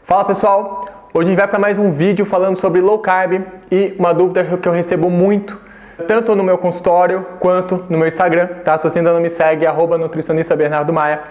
Fala pessoal, hoje a gente vai para mais um vídeo falando sobre low carb e uma dúvida que eu recebo muito, tanto no meu consultório quanto no meu Instagram, tá? Se você ainda não me segue, @nutricionista_Bernardo_Maia,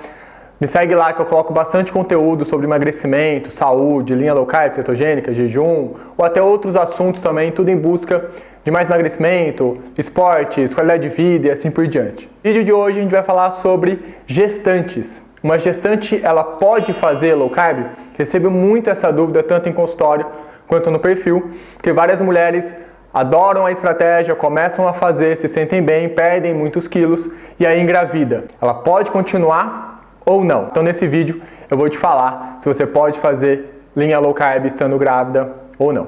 me segue lá que eu coloco bastante conteúdo sobre emagrecimento, saúde, linha low carb, cetogênica, jejum, ou até outros assuntos também, tudo em busca de mais emagrecimento, esportes, qualidade de vida e assim por diante. No vídeo de hoje a gente vai falar sobre gestantes. Uma gestante, ela pode fazer low carb? Recebo muito essa dúvida, tanto em consultório quanto no perfil, porque várias mulheres adoram a estratégia, começam a fazer, se sentem bem, perdem muitos quilos e aí engravida. Ela pode continuar ou não? Então nesse vídeo eu vou te falar se você pode fazer linha low carb estando grávida ou não.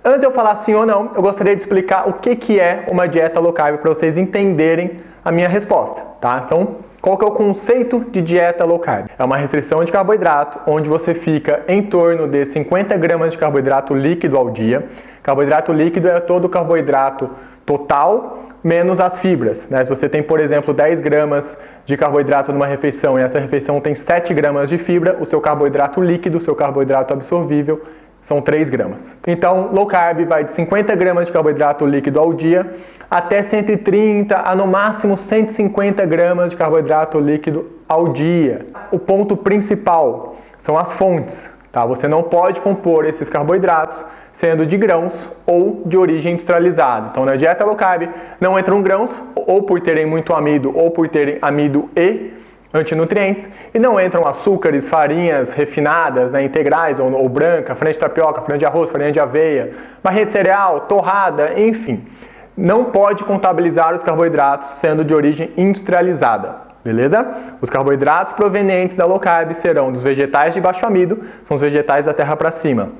Antes de eu falar sim ou não, eu gostaria de explicar o que é uma dieta low carb para vocês entenderem a minha resposta, tá? Então, qual que é o conceito de dieta low carb? É uma restrição de carboidrato, onde você fica em torno de 50 gramas de carboidrato líquido ao dia. Carboidrato líquido é todo o carboidrato total, menos as fibras, né? Se você tem, por exemplo, 10 gramas de carboidrato numa refeição e essa refeição tem 7 gramas de fibra, o seu carboidrato líquido, o seu carboidrato absorvível, são 3 gramas. Então, low carb vai de 50 gramas de carboidrato líquido ao dia até 130 a no máximo 150 gramas de carboidrato líquido ao dia. O ponto principal são as fontes, tá? Você não pode compor esses carboidratos sendo de grãos ou de origem industrializada. Então, na dieta low carb não entram grãos ou por terem muito amido ou por terem amido e antinutrientes, e não entram açúcares, farinhas refinadas, né, integrais ou branca, farinha de tapioca, farinha de arroz, farinha de aveia, barrinha de cereal, torrada, enfim. Não pode contabilizar os carboidratos sendo de origem industrializada, beleza? Os carboidratos provenientes da low carb serão dos vegetais de baixo amido, são os vegetais da terra para cima.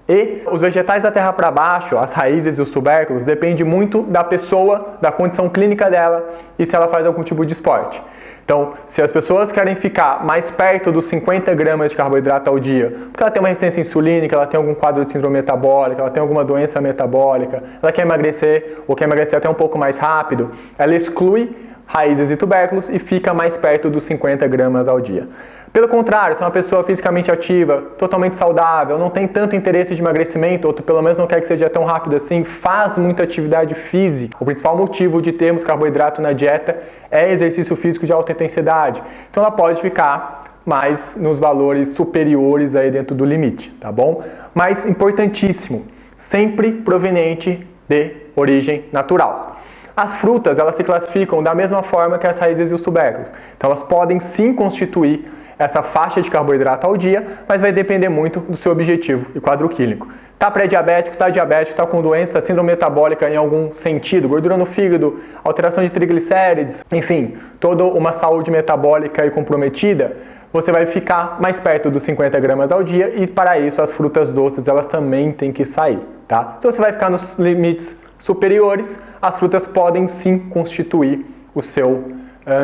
E os vegetais da terra para baixo, as raízes e os tubérculos, depende muito da pessoa, da condição clínica dela e se ela faz algum tipo de esporte. Então, se as pessoas querem ficar mais perto dos 50 gramas de carboidrato ao dia, porque ela tem uma resistência insulínica, ela tem algum quadro de síndrome metabólica, ela tem alguma doença metabólica, ela quer emagrecer ou quer emagrecer até um pouco mais rápido, ela exclui raízes e tubérculos e fica mais perto dos 50 gramas ao dia. Pelo contrário, se é uma pessoa fisicamente ativa, totalmente saudável, não tem tanto interesse de emagrecimento, ou pelo menos não quer que seja tão rápido assim, faz muita atividade física. O principal motivo de termos carboidrato na dieta é exercício físico de alta intensidade. Então ela pode ficar mais nos valores superiores aí dentro do limite, tá bom? Mas importantíssimo, sempre proveniente de origem natural. As frutas, elas se classificam da mesma forma que as raízes e os tubérculos. Então elas podem sim constituir essa faixa de carboidrato ao dia, mas vai depender muito do seu objetivo e quadro clínico. Tá pré-diabético, tá diabético, tá com doença, síndrome metabólica em algum sentido, gordura no fígado, alteração de triglicérides, enfim, toda uma saúde metabólica e comprometida, você vai ficar mais perto dos 50 gramas ao dia e para isso as frutas doces, elas também têm que sair, tá? Se você vai ficar nos limites superiores, as frutas podem sim constituir o seu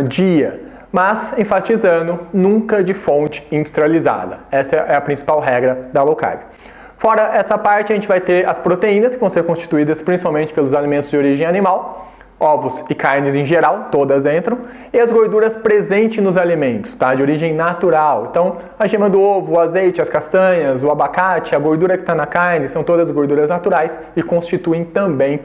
dia. Mas, enfatizando, nunca de fonte industrializada. Essa é a principal regra da low carb. Fora essa parte, a gente vai ter as proteínas, que vão ser constituídas principalmente pelos alimentos de origem animal, ovos e carnes em geral, todas entram, e as gorduras presentes nos alimentos, tá? De origem natural. Então, a gema do ovo, o azeite, as castanhas, o abacate, a gordura que está na carne, são todas gorduras naturais e constituem também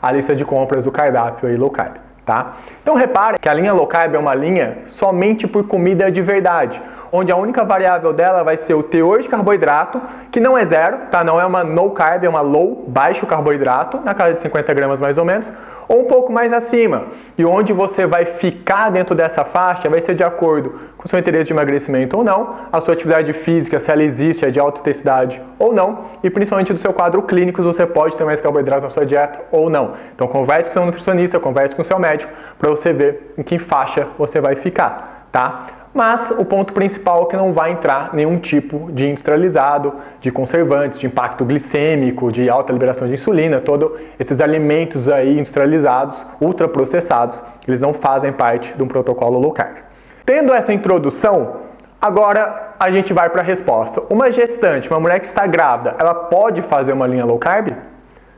a lista de compras do cardápio aí low carb. Tá? Então repare que a linha low carb é uma linha somente por comida de verdade, onde a única variável dela vai ser o teor de carboidrato, que não é zero, tá? Não é uma no carb, é uma low, baixo carboidrato, na casa de 50 gramas mais ou menos, ou um pouco mais acima. E onde você vai ficar dentro dessa faixa vai ser de acordo com o seu interesse de emagrecimento ou não, a sua atividade física, se ela existe, é de alta intensidade ou não, e principalmente do seu quadro clínico, se você pode ter mais carboidratos na sua dieta ou não. Então converse com o seu nutricionista, converse com o seu médico, para você ver em que faixa você vai ficar, tá? Mas o ponto principal é que não vai entrar nenhum tipo de industrializado, de conservantes, de impacto glicêmico, de alta liberação de insulina, todos esses alimentos aí industrializados, ultraprocessados, eles não fazem parte de um protocolo low carb. Tendo essa introdução, agora a gente vai para a resposta. Uma gestante, uma mulher que está grávida, ela pode fazer uma linha low carb?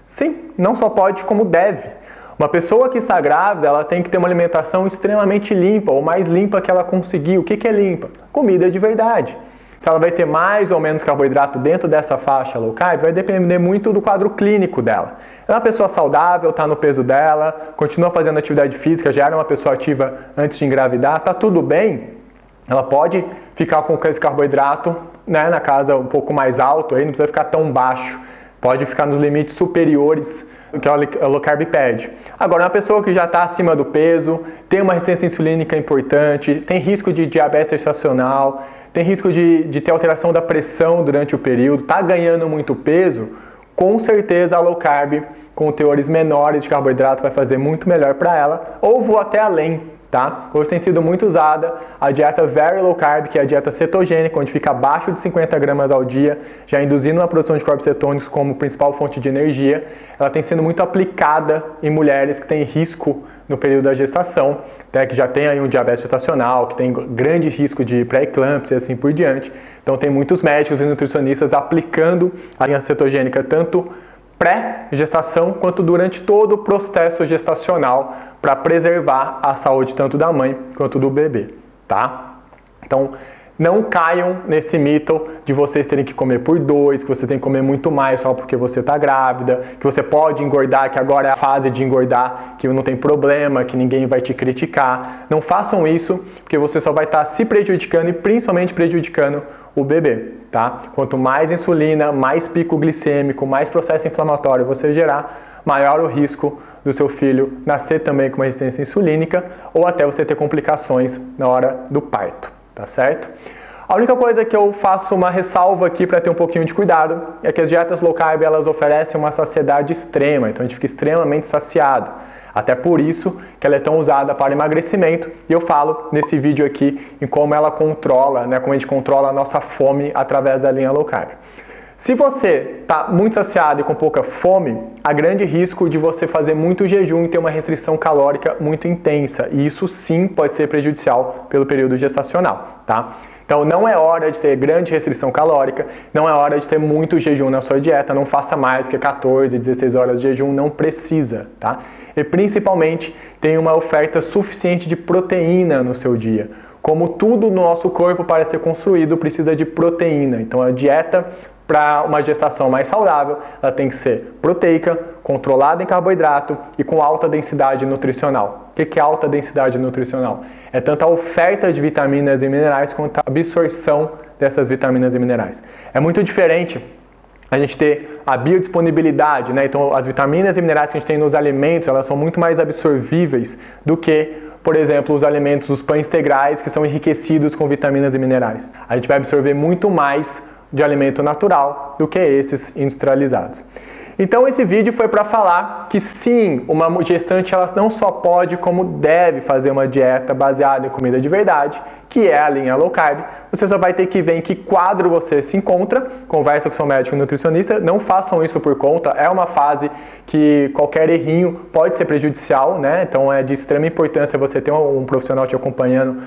Sim, não só pode, como deve. Uma pessoa que está grávida, ela tem que ter uma alimentação extremamente limpa, ou mais limpa que ela conseguir. O que é limpa? Comida de verdade. Se ela vai ter mais ou menos carboidrato dentro dessa faixa low carb, vai depender muito do quadro clínico dela. É uma pessoa saudável, está no peso dela, continua fazendo atividade física, já era uma pessoa ativa antes de engravidar, está tudo bem, ela pode ficar com esse carboidrato, né, na casa um pouco mais alto, aí não precisa ficar tão baixo, pode ficar nos limites superiores que a low carb pede. Agora, uma pessoa que já está acima do peso, tem uma resistência insulínica importante, tem risco de diabetes gestacional, tem risco de ter alteração da pressão durante o período, está ganhando muito peso, com certeza a low carb com teores menores de carboidrato vai fazer muito melhor para ela, ou vou até além, tá? Hoje tem sido muito usada a dieta Very Low Carb, que é a dieta cetogênica, onde fica abaixo de 50 gramas ao dia, já induzindo uma produção de corpos cetônicos como principal fonte de energia. Ela tem sido muito aplicada em mulheres que têm risco no período da gestação, né, que já tem aí um diabetes gestacional, que tem grande risco de pré-eclâmpsia e assim por diante. Então tem muitos médicos e nutricionistas aplicando a linha cetogênica tanto pré-gestação quanto durante todo o processo gestacional para preservar a saúde tanto da mãe quanto do bebê, tá? Então, não caiam nesse mito de vocês terem que comer por 2, que você tem que comer muito mais só porque você está grávida, que você pode engordar, que agora é a fase de engordar, que não tem problema, que ninguém vai te criticar. Não façam isso, porque você só vai estar se prejudicando e principalmente prejudicando o bebê, tá? Quanto mais insulina, mais pico glicêmico, mais processo inflamatório você gerar, maior o risco do seu filho nascer também com uma resistência insulínica ou até você ter complicações na hora do parto, tá certo? A única coisa que eu faço uma ressalva aqui para ter um pouquinho de cuidado é que as dietas low carb elas oferecem uma saciedade extrema, então a gente fica extremamente saciado. Até por isso que ela é tão usada para emagrecimento e eu falo nesse vídeo aqui em como ela controla, né, como a gente controla a nossa fome através da linha low carb. Se você está muito saciado e com pouca fome, há grande risco de você fazer muito jejum e ter uma restrição calórica muito intensa. E isso sim pode ser prejudicial pelo período gestacional, tá? Então não é hora de ter grande restrição calórica, não é hora de ter muito jejum na sua dieta, não faça mais que 14, 16 horas de jejum, não precisa, tá? E principalmente tenha uma oferta suficiente de proteína no seu dia. Como tudo no nosso corpo para ser construído precisa de proteína, então a dieta para uma gestação mais saudável, ela tem que ser proteica, controlada em carboidrato e com alta densidade nutricional. O que é alta densidade nutricional? É tanto a oferta de vitaminas e minerais quanto a absorção dessas vitaminas e minerais. É muito diferente a gente ter a biodisponibilidade, né? Então as vitaminas e minerais que a gente tem nos alimentos, elas são muito mais absorvíveis do que, por exemplo, os alimentos, os pães integrais que são enriquecidos com vitaminas e minerais. A gente vai absorver muito mais de alimento natural do que esses industrializados. Então esse vídeo foi para falar que sim, uma gestante ela não só pode, como deve fazer uma dieta baseada em comida de verdade, que é a linha low carb. Você só vai ter que ver em que quadro você se encontra, conversa com seu médico e nutricionista, não façam isso por conta, é uma fase que qualquer errinho pode ser prejudicial, né? Então é de extrema importância você ter um profissional te acompanhando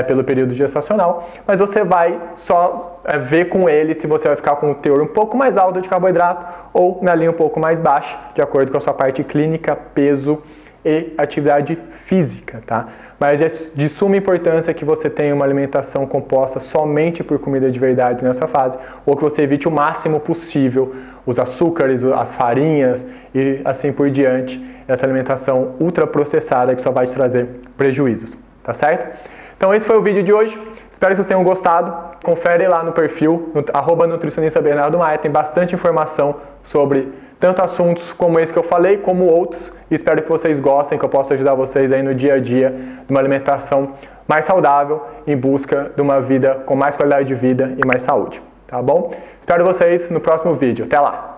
pelo período gestacional, mas você vai só ver com ele se você vai ficar com um teor um pouco mais alto de carboidrato ou na linha um pouco mais baixa, de acordo com a sua parte clínica, peso e atividade física, tá? Mas é de suma importância que você tenha uma alimentação composta somente por comida de verdade nessa fase, ou que você evite o máximo possível os açúcares, as farinhas e assim por diante, essa alimentação ultraprocessada que só vai te trazer prejuízos, tá certo? Então esse foi o vídeo de hoje, espero que vocês tenham gostado. Confere lá no perfil, @nutricionista Bernardo Maia, tem bastante informação sobre tanto assuntos como esse que eu falei, como outros. E espero que vocês gostem, que eu possa ajudar vocês aí no dia a dia de uma alimentação mais saudável, em busca de uma vida com mais qualidade de vida e mais saúde, tá bom? Espero vocês no próximo vídeo, até lá!